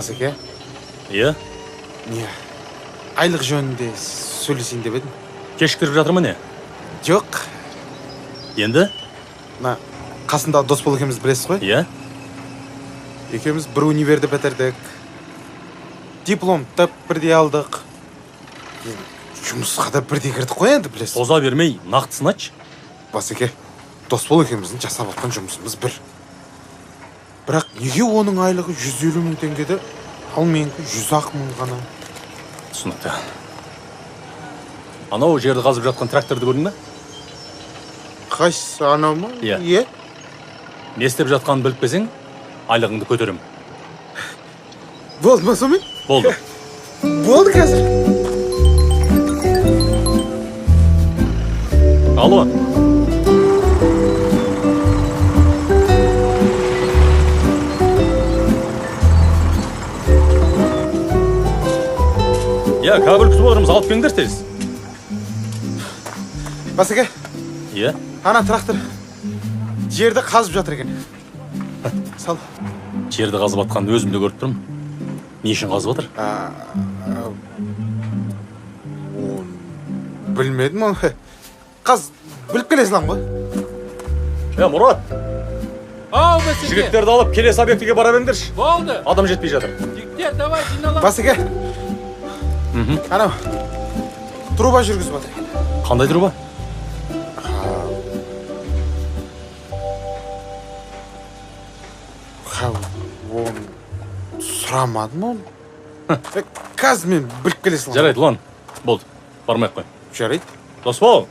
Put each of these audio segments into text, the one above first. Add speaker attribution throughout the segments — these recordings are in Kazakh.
Speaker 1: Басеке?
Speaker 2: Иә?
Speaker 1: Не? Айлық жөнінде сөйлесейін деп едім.
Speaker 2: Кешіктіріп жатыр ма не?
Speaker 1: Жоқ.
Speaker 2: Енді?
Speaker 1: Мына қасында Досбол екеуміз білесіз ғой?
Speaker 2: Иә?
Speaker 1: Екеуміз бір универді бітірдік. Дипломды бірдей алдық. Жұмысқа да бірдей кірдік қой енді, білесіз.
Speaker 2: Соза бермей, нақтысын айтшы.
Speaker 1: Басеке, Досбол екеуміздің жасап отқан жұмысымыз бір. Бірақ неге оның айлығы 150 мың теңгеді, ал менікі 100 мың ғана?
Speaker 2: Түсінікті. Анау жерді қазып жатқан тракторды көрдің бе?
Speaker 1: Қайсы, анау ма?
Speaker 2: Иә.
Speaker 1: Иә.
Speaker 2: Не істеп жатқанын біліп келсең, айлығыңды көтерем.
Speaker 1: Болды ма сонымен?
Speaker 2: Болды.
Speaker 1: Болды қазір.
Speaker 2: Алло. Иә, кабель күтіп отырмыз, алып келіңдер тез.
Speaker 1: Басеке,
Speaker 2: Иә?
Speaker 1: ана трактор жерді қазып жатыр екен. Сал.
Speaker 2: Жерді қазып атқанын өзім де көріп тұрмын. Не үшін қазып жатыр?
Speaker 1: Білмедім оны. Қаз, біліп келесің ғой.
Speaker 2: Мұрат,
Speaker 3: Ау, Басеке!
Speaker 2: жігіттерді алып келесі объектіге бара беріңдерші.
Speaker 3: Болды!
Speaker 2: Адам жетпей жатыр.
Speaker 3: Жігіттер, давай, жиналам.
Speaker 1: Басеке, анау, труба жүргізіп жатыр екен.
Speaker 2: Қандай труба?
Speaker 1: Оны сұрамадым оны. Қазір мен біліп келесің.
Speaker 2: Жарайды, ұлан. Болды, бармай-ақ қой.
Speaker 1: Жарайды.
Speaker 2: Досбол,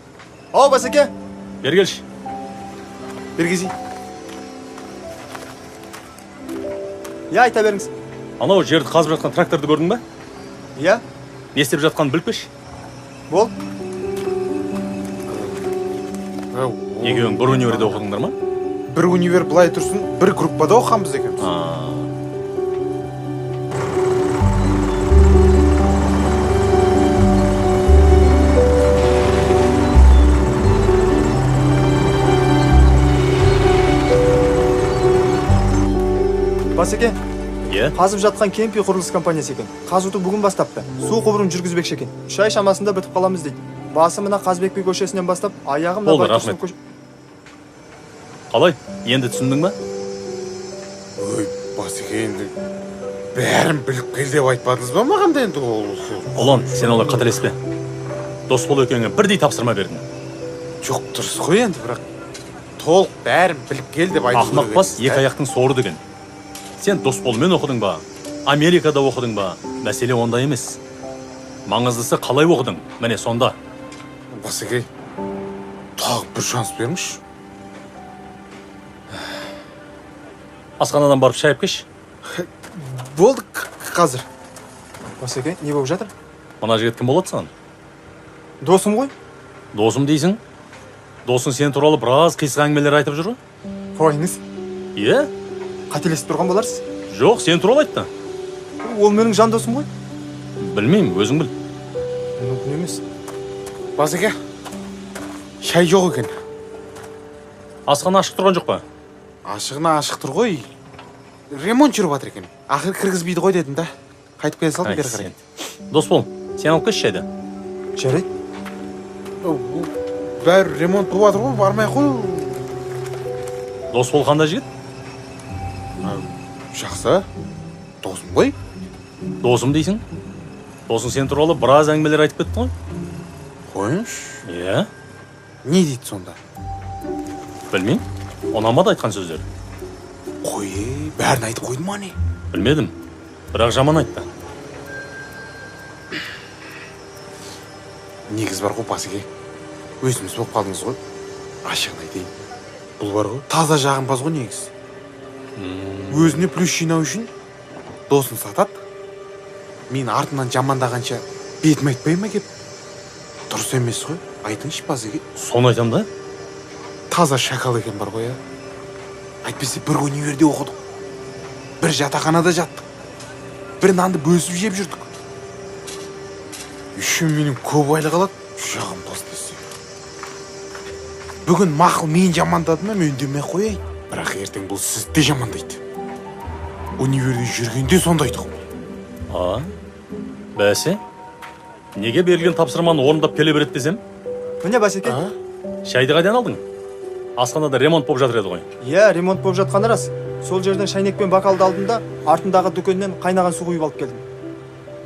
Speaker 4: Ау, Басеке!
Speaker 2: бері келші.
Speaker 1: Бергезей.
Speaker 4: Иә, айта беріңіз.
Speaker 2: Анау жерді қазып жатқан тракторды көрдің бе?
Speaker 4: Иә,
Speaker 2: Не істеп жатқанын біліп келші.
Speaker 4: бол.
Speaker 2: Екеуің бір универде оқыдыңдар ма?
Speaker 1: Бір универ былай тұрсын, бір группада оқығанбыз екенбіз.
Speaker 4: Басеке,
Speaker 2: Иә?
Speaker 4: қазып жатқан кемпи құрылыс компаниясы екен. Қазуды бүгін бастапты. Су құбырын жүргізбекші екен. 3 ай шамасында бітіп қаламыз дейді. Басы мына Қазбек би көшесінен бастап, аяғы мына
Speaker 2: Болды,
Speaker 4: Байтұрсын
Speaker 2: рахмет. Қалай? Енді түсіндің ба?
Speaker 1: Ой, Басеке, енді бәрін біліп кел деп айтпадыңыз ба маған да енді ол?
Speaker 2: Ұлан, сен олай қателеспе. Досбол екеуіңе бірдей тапсырма бердім.
Speaker 1: Жоқ, дұрыс қой енді, бірақ толық бәрін біліп кел деп айту
Speaker 2: Ақмақ бас екі аяқтың соры деген. Сен Досболмен оқыдың ба? Америкада оқыдың ба? Мәселе онда емес. Маңыздысы қалай оқыдың? Міне сонда.
Speaker 1: Басеке, тағы бір шанс беріңізші.
Speaker 2: Асханадан барып шайып кеш.
Speaker 1: Болды қазір.
Speaker 4: Басеке, не болып жатыр?
Speaker 2: Мына жігіт кім болады саған?
Speaker 4: Досым ғой?
Speaker 2: Досым дейсің? Досың сен туралы біраз қисық әңгімелер айтып жүр ғой?
Speaker 4: Қойыңыз.
Speaker 2: Иә?
Speaker 4: Қателесіп тұрған боларсыз.
Speaker 2: Жоқ, сен туралы айтты.
Speaker 4: Ол менің жан досым ғой?
Speaker 2: Білмеймін, өзің біл.
Speaker 4: Мүмкін емес.
Speaker 1: Басеке, шай жоқ екен.
Speaker 2: Асхана ашық тұрған жоқ па?
Speaker 1: Ашығына ашық тұр ғой. Ремонт жүріп жатыр екен. Ақыр кіргізбейді ғой дедім да. Қайтып келе салдым бері қарай.
Speaker 2: Досбол, сен алып келші шайды.
Speaker 4: Жарайды.
Speaker 1: Бәрі ремонт болып жатыр ғой, бармай қой.
Speaker 2: Досбол қандай жігіт?
Speaker 1: Жақсы. Досым ғой.
Speaker 2: Досым дейсің? Досың сен туралы біраз әңгімелер айтып кетті ғой?
Speaker 1: Қойыңшы.
Speaker 2: Иә?
Speaker 1: Не дейді сонда?
Speaker 2: Білмеймін. Ұнамады айтқан сөздер.
Speaker 1: Қой, бәрін айтып қойды ма не?
Speaker 2: Білмедім. Бірақ жаман айтты.
Speaker 1: Негіз бар ғой, Басеке. Өзіміз болып қалдыңыз ғой. Ашығын айтайын. Бұл бар ғой, таза жағымпаз ғой негіз. Өзіне плюс жинау үшін досын сатады. Мен артынан жамандағанша бетім айтпай ма кеп? Дұрыс емес ғой. Айтыңшы, Басеке.
Speaker 2: Соны айтам да?
Speaker 1: Таза шакал екен бар ғой, Әйтпесе бір универде оқыдық. Бір жатақханада жаттық. Бір нанды бөлісіп жеп жүрдік. Үшін менің көп айлық алады, жағымпаз десе. Бүгін мақыл мен жамандады ма, мен демей қояйын. Бірақ ертең бұл сізді де жамандайды. Универде жүргенде сондайды ғой.
Speaker 2: Бәсе? Неге берілген тапсырманы орындап келе береді десем?
Speaker 4: міне басеке.
Speaker 2: Шайды қайдан алдың? Асханада ремонт болып жатыр еді ғой.
Speaker 4: Иә, ремонт болып жатқаны рас. Сол жерден шайнек пен бокалды алдым да, артындағы дүкеннен қайнаған су құйып алып келдім.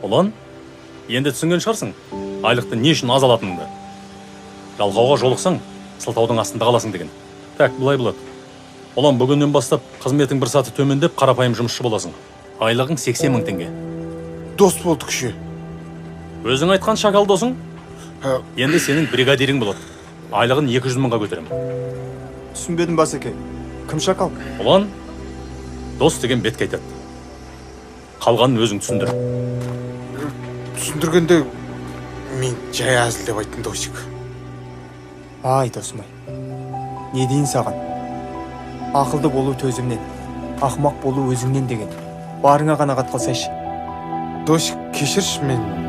Speaker 2: Ұлан, енді түсінген шығарсың, айлықты не үшін аз алатыныңды. Жалғауға жолықсаң, сылтаудың астында қаласың деген. Так, былай болады. Ұлан, бүгіннен бастап қызметің бір саты төмендеп, қарапайым жұмысшы боласың. Айлығың 80 мың теңге.
Speaker 1: Дос болдық ше.
Speaker 2: Өзің айтқан шакал досың, енді сенің бригадирің болады. Айлығын 200 мыңға көтерем.
Speaker 4: Түсінбедім басеке. Кім шакал?
Speaker 2: Ұлан, дос деген бетке айтады. Қалғанын өзің түсіндір.
Speaker 1: Түсіндіргенде мен жай әзілдеп айттым Досик.
Speaker 4: Ай, досым-ай. Не дейін саған? Ақылды болу төзімнен, ақымақ болу өзіңнен деген. Барыңа ғана қылсайшы.
Speaker 1: Досик, кешірші, мен